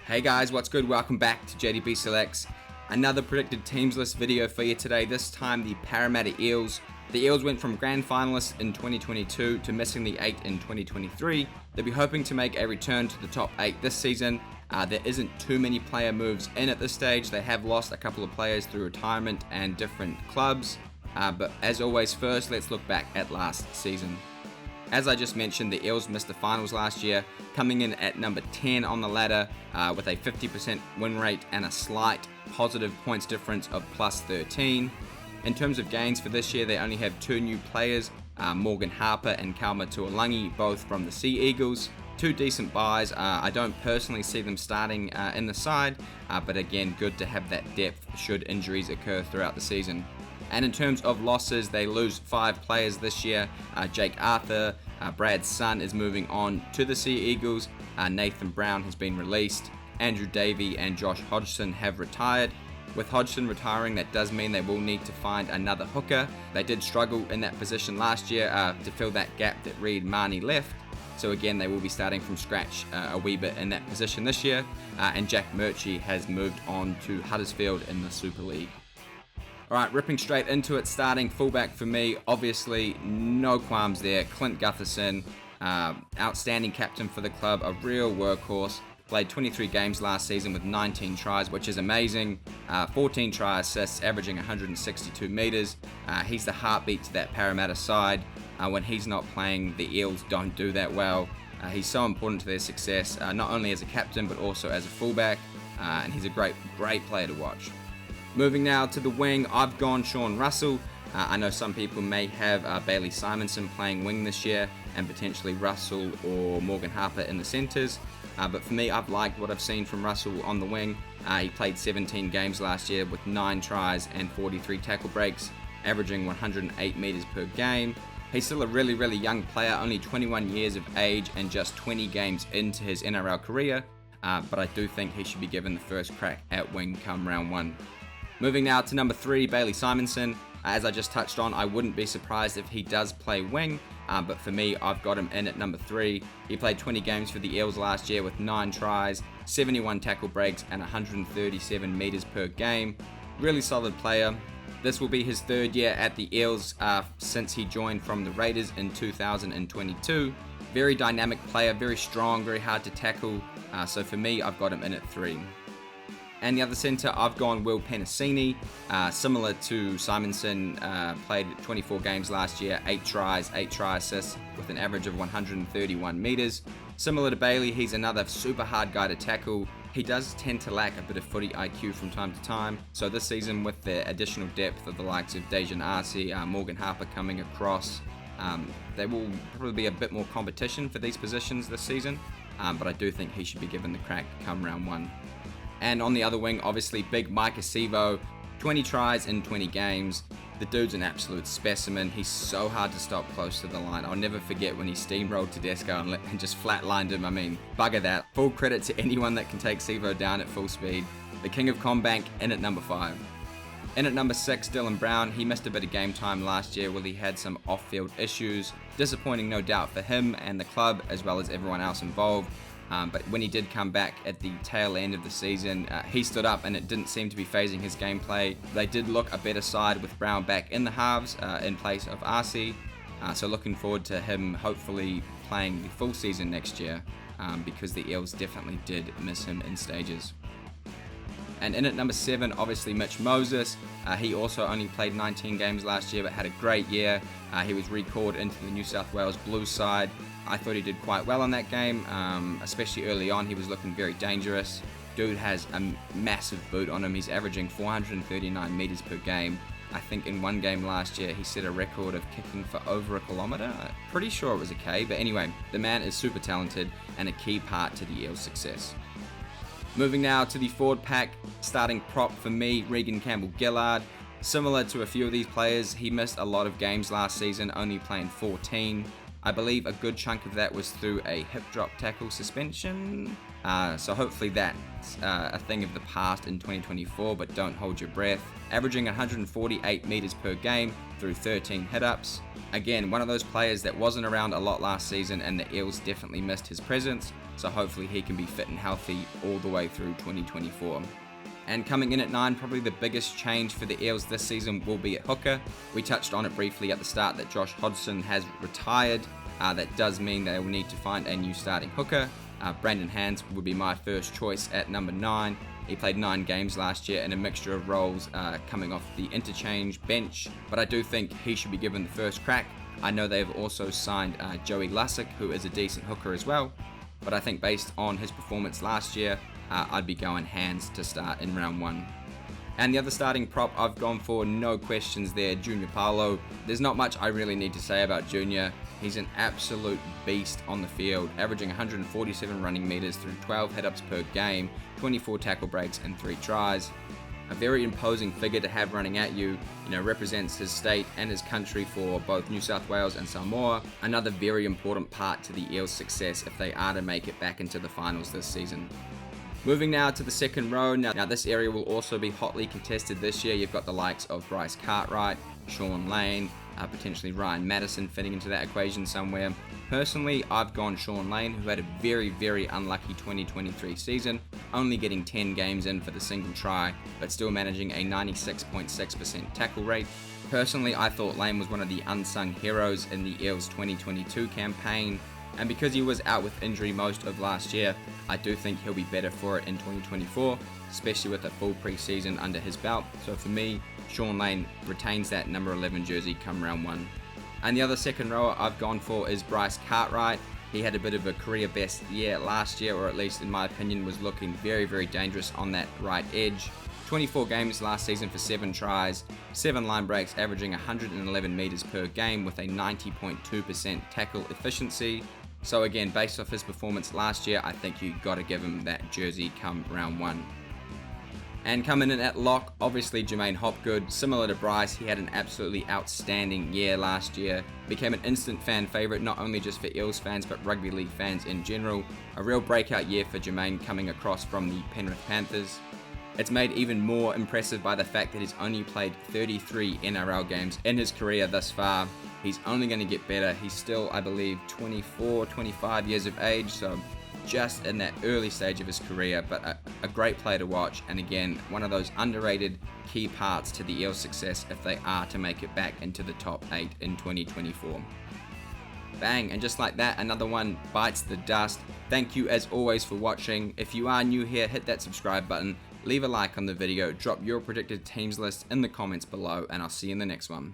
Hey guys, what's good? Welcome back to JDB Selects. Another predicted teams list video for you today, this time the Parramatta Eels. The Eels went from Grand Finalist in 2022 to missing the 8 in 2023. They'll be hoping to make a return to the top 8 this season. There isn't too many player moves in at this stage. They have lost a couple of players through retirement and different clubs. But as always, first let's look back at last season. As I just mentioned, the Eels missed the finals last year, coming in at number 10 on the ladder with a 50% win rate and a slight positive points difference of plus 13. In terms of gains for this year, they only have two new players, Morgan Harper and Kelma Tuilagi, both from the Sea Eagles. Two decent buys. I don't personally see them starting in the side, but again, good to have that depth should injuries occur throughout the season. And in terms of losses, they lose 5 players this year. Jake Arthur, Brad's son, is moving on to the Sea Eagles. Nathan Brown has been released. Andrew Davey and Josh Hodgson have retired. With Hodgson retiring, that does mean they will need to find another hooker. They did struggle in that position last year to fill that gap that Reed Marnie left. So again, they will be starting from scratch a wee bit in that position this year. And Jack Murchie has moved on to Huddersfield in the Super League. Alright, ripping straight into it, starting fullback for me, obviously no qualms there. Clint Gutherson, outstanding captain for the club, a real workhorse. Played 23 games last season with 19 tries, which is amazing. 14 try assists, averaging 162 metres. He's the heartbeat to that Parramatta side. When he's not playing, the Eels don't do that well. He's so important to their success, not only as a captain, but also as a fullback. And he's a great player to watch. Moving now to the wing, I've gone Sean Russell. I know some people may have Bailey Simonsson playing wing this year and potentially Russell or Morgan Harper in the centres. But for me, I've liked what I've seen from Russell on the wing. He played 17 games last year with 9 tries and 43 tackle breaks, averaging 108 metres per game. He's still a really young player, only 21 years of age and just 20 games into his NRL career. But I do think he should be given the first crack at wing come round 1. Moving now to number 3, Bailey Simonsson. As I just touched on, I wouldn't be surprised if he does play wing, but for me, I've got him in at number 3. He played 20 games for the Eels last year with 9 tries, 71 tackle breaks, and 137 metres per game. Really solid player. This will be his 3rd year at the Eels since he joined from the Raiders in 2022. Very dynamic player, very strong, very hard to tackle. So for me, I've got him in at 3. And the other centre, I've gone Will Penasini. Similar to Simonsson, played 24 games last year, 8 tries, 8 try assists with an average of 131 metres. Similar to Bailey, he's another super hard guy to tackle. He does tend to lack a bit of footy IQ from time to time. So this season, with the additional depth of the likes of Daejarn, Morgan Harper coming across, there will probably be a bit more competition for these positions this season. But I do think he should be given the crack come round 1. And on the other wing, obviously, big Makahesi, 20 tries in 20 games. The dude's an absolute specimen. He's so hard to stop close to the line. I'll never forget when he steamrolled Tedesco and just flatlined him. I mean, bugger that. Full credit to anyone that can take Sivo down at full speed. The king of Combank in at number 5. In at number 6, Dylan Brown. He missed a bit of game time last year where he had some off-field issues. Disappointing, no doubt, for him and the club, as well as everyone else involved. But when he did come back at the tail end of the season, he stood up and it didn't seem to be phasing his gameplay. They did look a better side with Brown back in the halves in place of RC. So looking forward to him hopefully playing the full season next year because the Eels definitely did miss him in stages. And in at number 7, obviously Mitch Moses. He also only played 19 games last year but had a great year. He was recalled into the New South Wales Blues side. I thought he did quite well on that game, especially early on. He was looking very dangerous. Dude has a massive boot on him. He's averaging 439 metres per game. I think in one game last year he set a record of kicking for over a kilometre. Pretty sure it was a K, but anyway, the man is super talented and a key part to the Eels' success. Moving now to the forward pack, starting prop for me, Reagan Campbell-Gillard. Similar to a few of these players, he missed a lot of games last season, only playing 14. I believe a good chunk of that was through a hip drop tackle suspension. So hopefully that's a thing of the past in 2024, but don't hold your breath. Averaging 148 meters per game through 13 hit-ups. Again, one of those players that wasn't around a lot last season, and the Eels definitely missed his presence, so hopefully he can be fit and healthy all the way through 2024. And coming in at 9, probably the biggest change for the Eels this season will be at hooker. We touched on it briefly at the start that Josh Hodgson has retired. That does mean they will need to find a new starting hooker. Brandon Hands would be my first choice at number 9. He played 9 games last year in a mixture of roles coming off the interchange bench, but I do think he should be given the first crack. I know they've also signed Joey Lussick, who is a decent hooker as well, but I think based on his performance last year, I'd be going Hands to start in round 1. And the other starting prop I've gone for, no questions there, Junior Paulo. There's not much I really need to say about Junior. He's an absolute beast on the field, averaging 147 running meters through 12 hit-ups per game, 24 tackle breaks and 3 tries. A very imposing figure to have running at you, represents his state and his country for both New South Wales and Samoa. Another very important part to the Eels' success if they are to make it back into the finals this season. Moving now to the second row. Now this area will also be hotly contested this year. You've got the likes of Bryce Cartwright, Shaun Lane, potentially Ryan Matterson fitting into that equation somewhere. Personally, I've gone Shaun Lane, who had a very, very unlucky 2023 season, only getting 10 games in for the single try, but still managing a 96.6% tackle rate. Personally, I thought Lane was one of the unsung heroes in the Eels 2022 campaign, and because he was out with injury most of last year, I do think he'll be better for it in 2024, especially with a full pre-season under his belt. So for me, Shaun Lane retains that number 11 jersey come round 1. And the other second rower I've gone for is Bryce Cartwright. He had a bit of a career best year last year, or at least in my opinion was looking very, very dangerous on that right edge. 24 games last season for 7 tries, 7 line breaks, averaging 111 meters per game with a 90.2% tackle efficiency. So again, based off his performance last year, I think you got to give him that jersey come round 1. And coming in at lock, obviously Jermaine Hopgood. Similar to Bryce, he had an absolutely outstanding year last year. Became an instant fan favourite, not only just for Eels fans, but rugby league fans in general. A real breakout year for Jermaine coming across from the Penrith Panthers. It's made even more impressive by the fact that he's only played 33 NRL games in his career thus far. He's only going to get better. He's still, I believe, 24, 25 years of age, so just in that early stage of his career, but a great player to watch, and again, one of those underrated key parts to the Eels' success if they are to make it back into the top 8 in 2024. Bang, and just like that, another one bites the dust. Thank you as always for watching. If you are new here, hit that subscribe button, leave a like on the video, drop your predicted teams list in the comments below, and I'll see you in the next one.